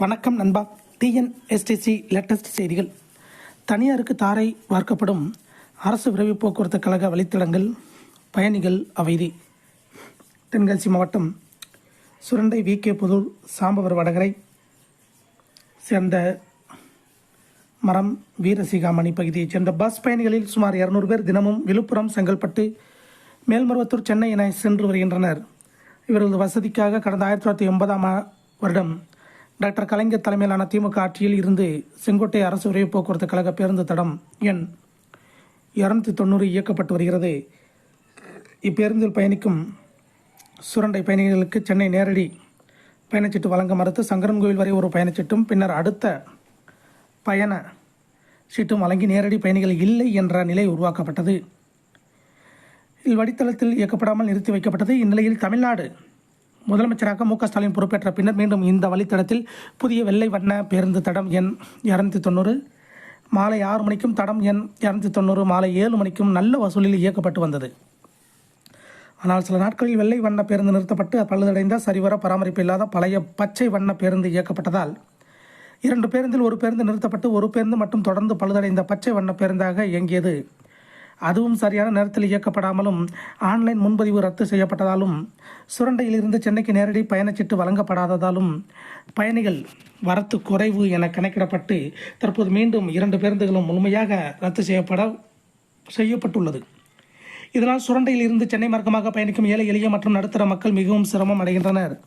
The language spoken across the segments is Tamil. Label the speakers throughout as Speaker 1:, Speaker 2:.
Speaker 1: வணக்கம் நண்பா. டிஎன்எஸ்டிசி லேட்டஸ்ட் செய்திகள். தனியாருக்கு தாரை வார்க்கப்படும் அரசு விரைவு போக்குவரத்து கழக வழித்தடங்கள், பயணிகள் அவதி. தென்காசி மாவட்டம் சுரண்டை விகே புதூர் சாம்பவர் வடகரை சேர்ந்த மரம் வீரசிகாமணி பகுதியைச் சேர்ந்த பஸ் பயணிகளில் சுமார் 200 பேர் தினமும் விழுப்புரம், செங்கல்பட்டு, மேல்மருவத்தூர், சென்னை என சென்று வருகின்றனர். இவர்களது வசதிக்காக கடந்த 1980ஆம் வருடம் டாக்டர் கலைஞர் தலைமையிலான திமுக ஆட்சியில் இருந்து செங்கோட்டை அரசு விரைவு போக்குவரத்து கழக பேருந்து தடம் எண் 290 இயக்கப்பட்டு வருகிறது. இப்பேருந்தில் பயணிக்கும் சுரண்டை பயணிகளுக்கு சென்னை நேரடி பயணச்சீட்டு வழங்க மறுத்து சங்கரன்கோவில் வரை ஒரு பயணச்சீட்டும், பின்னர் அடுத்த பயண சீட்டும் வழங்கி நேரடி பயணிகள் இல்லை என்ற நிலை உருவாக்கப்பட்டது. வழித்தளத்தில் இயக்கப்படாமல் நிறுத்தி வைக்கப்பட்டது. இந்நிலையில் தமிழ்நாடு முதலமைச்சராக மு க ஸ்டாலின் பொறுப்பேற்ற பின்னர் மீண்டும் இந்த வழித்தடத்தில் புதிய வெள்ளை வண்ண பேருந்து தடம் எண் 290 மாலை 6 மணிக்கும், தடம் எண் 290 மாலை 7 மணிக்கும் நல்ல வசூலில் இயக்கப்பட்டு வந்தது. ஆனால் சில நாட்களில் வெள்ளை வண்ண பேருந்து நிறுத்தப்பட்டு பழுதடைந்த, சரிவர பராமரிப்பு இல்லாத பழைய பச்சை வண்ண பேருந்து இயக்கப்பட்டதால் 2 பேருந்தில் ஒரு பேருந்து நிறுத்தப்பட்டு ஒரு பேருந்து மட்டும் தொடர்ந்து பழுதடைந்த பச்சை வண்ண பேருந்தாக இயங்கியது. அதுவும் சரியான நேரத்தில் இயக்கப்படாமலும், ஆன்லைன் முன்பதிவு ரத்து செய்யப்பட்டதாலும், சுரண்டையில் இருந்து சென்னைக்கு நேரடி பயணச்சீட்டு வழங்கப்படாததாலும் பயணிகள் வரத்து குறைவு என கணக்கிடப்பட்டு தற்போது மீண்டும் 2 பேருந்துகளும் முழுமையாக ரத்து செய்யப்பட்டுள்ளது. இதனால் சுரண்டையில் இருந்து சென்னை மார்க்கமாக பயணிக்கும் ஏழை, எளிய மற்றும் நடுத்தர மக்கள் மிகவும் சிரமம் அடைகின்றனர்.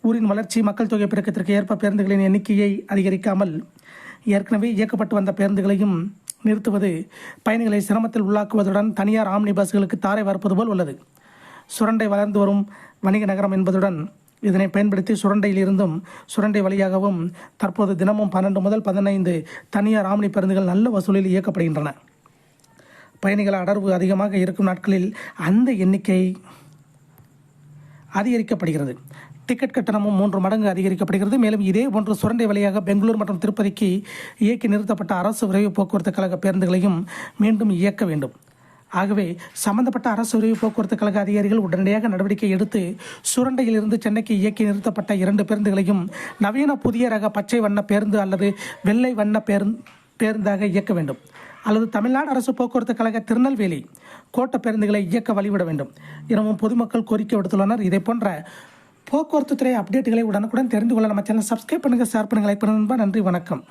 Speaker 1: ஊரின் வளர்ச்சி, மக்கள் தொகை பெருக்கத்திற்கு ஏற்ப பேருந்துகளின் எண்ணிக்கையை அதிகரிக்காமல் ஏற்கனவே இயக்கப்பட்டு வந்த பேருந்துகளையும் நிறுத்துவது பயணிகளை சிரமத்தில் உள்ளாக்குவதுடன் தனியார் ஆம்னி பஸ்களுக்கு தாரை வார்ப்பது போல் உள்ளது. சுரண்டை வளர்ந்து வரும் வணிக நகரம் என்பதுடன் இதனை பயன்படுத்தி சுரண்டையில் இருந்தும் சுரண்டை வழியாகவும் தற்போது தினமும் 12 முதல் 15 தனியார் ஆம்னி பேருந்துகள் நல்ல வசூலில் இயக்கப்படுகின்றன. பயணிகள் அடர்வு அதிகமாக இருக்கும் நாட்களில் அந்த எண்ணிக்கை அதிகரிக்கப்படுகிறது. டிக்கெட் கட்டணமும் 3 மடங்கு அதிகரிக்கப்படுகிறது. மேலும் இதே போன்று சுரண்டை வழியாக பெங்களூர் மற்றும் திருப்பதிக்கு இயக்கி நிறுத்தப்பட்ட அரசு விரைவு போக்குவரத்து கழக பேருந்துகளையும் மீண்டும் இயக்க வேண்டும். ஆகவே சம்பந்தப்பட்ட அரசு விரைவு போக்குவரத்து கழக அதிகாரிகள் உடனடியாக நடவடிக்கை எடுத்து சுரண்டையில் இருந்து சென்னைக்கு இயக்கி நிறுத்தப்பட்ட 2 பேருந்துகளையும் நவீன புதிய ரக பச்சை வண்ண பேருந்து அல்லது வெள்ளை வண்ண பேருந்தாக இயக்க வேண்டும். அல்லது தமிழ்நாடு அரசு போக்குவரத்து கழக திருநெல்வேலி கோட்ட பேருந்துகளை இயக்க வழிவிட வேண்டும் எனவும் பொதுமக்கள் கோரிக்கை விடுத்துள்ளனர். இதே போன்ற போக்குவரத்து துறை அப்டேட்டுகளை உடனுக்குடன் தெரிந்து கொள்ள நம்ம சேனல் சப்ஸ்கிரைப் பண்ணுங்கள், ஷேர் பண்ணுங்கள், லைக் பண்ணுங்கள். நன்றி, வணக்கம்.